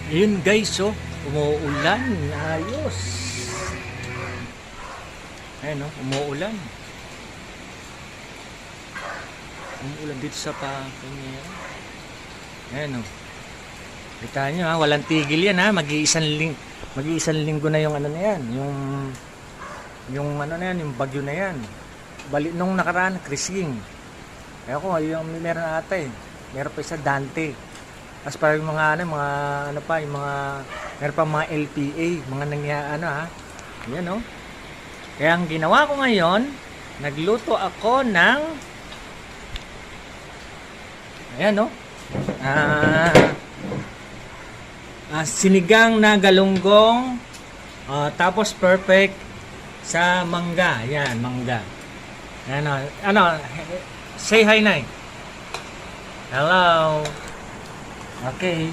Ayun guys, oh, umuulan. Ayos. Ayan, oh, umuulan. Umuulan dito sa Pakinggan. Ayan, oh. Kita nyo, ha, walang tigil yan, ha. Mag-iisang linggo na yung ano na yan. Yung ano na yan, yung bagyo na yan. Bali, nung nakaraan, Krising. Kaya ko, yung meron ata eh. Meron pa isa Dante. Tapos parang yung mga ano pa, yung mga meron pa mga LPA, mga ano ha. Yan oh. Kaya ang ginawa ko ngayon, nagluto ako ng ayan oh. Sinigang na galunggong, tapos perfect sa mangga. Yan, mangga. Ano, say hi, Nay. Hello. Okay.